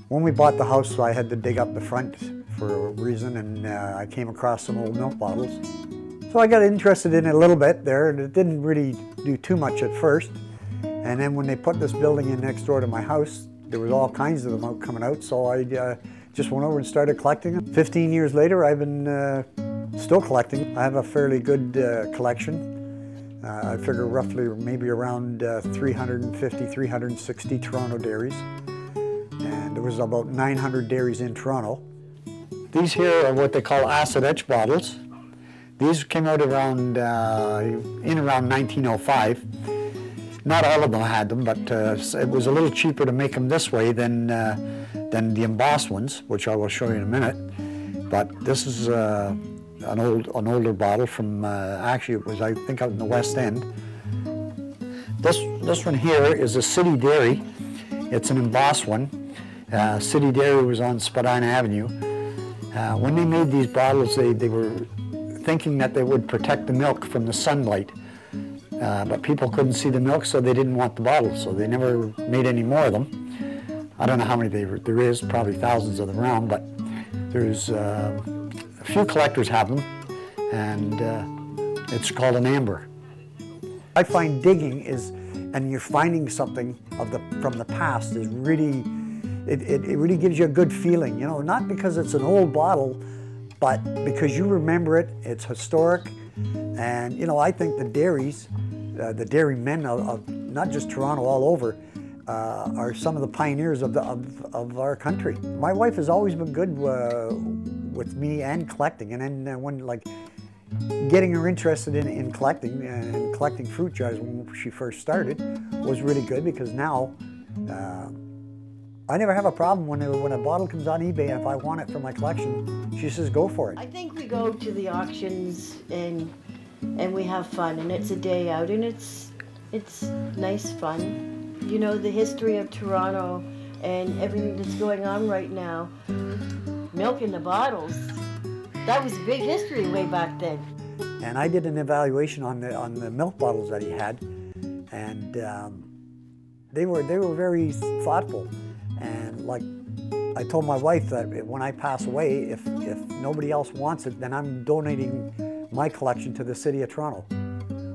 When we bought the house, I had to dig up the front for a reason, and I came across some old milk bottles. So I got interested in it a little bit there, and it didn't really do too much at first. And then when they put this building in next door to my house, there was all kinds of them coming out, so I just went over and started collecting them. 15 years later, I've been still collecting. I have a fairly good collection. I figure roughly maybe around 350, 360 Toronto dairies. And there was about 900 dairies in Toronto. These here are what they call acid etch bottles. These came out around, in around 1905. Not all of them had them, but it was a little cheaper to make them this way than the embossed ones, which I will show you in a minute. But this is an older bottle from, actually it was, I think, out in the West End. This one here is a City Dairy. It's an embossed one. City Dairy was on Spadina Avenue. When they made these bottles, they were thinking that they would protect the milk from the sunlight. But people couldn't see the milk, so they didn't want the bottle, so they never made any more of them. I don't know how many there is, probably thousands of them around, but there's a few collectors have them, and it's called an amber. I find digging and you're finding something from the past is really, it really gives you a good feeling, you know, not because it's an old bottle, but because you remember it, it's historic, and you know, I think the dairies, the dairy men of not just Toronto, all over, are some of the pioneers of our country. My wife has always been good with me and collecting, and then when like getting her interested in collecting and collecting fruit jars when she first started was really good, because now I never have a problem when a bottle comes on eBay, and if I want it for my collection, she says go for it. I think we go to the auctions and we have fun, and it's a day out, and it's nice fun. You know, the history of Toronto and everything that's going on right now. Milk in the bottles, that was a big history way back then. And I did an evaluation on the milk bottles that he had, and they were very thoughtful. And like I told my wife that when I pass away, if nobody else wants it, then I'm donating my collection to the City of Toronto,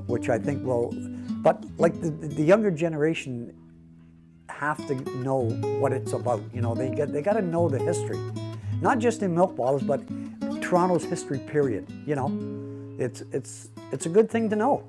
which I think will. But like the younger generation have to know what it's about. You know, they got to know the history, not just in milk bottles, but Toronto's history period. You know, it's a good thing to know.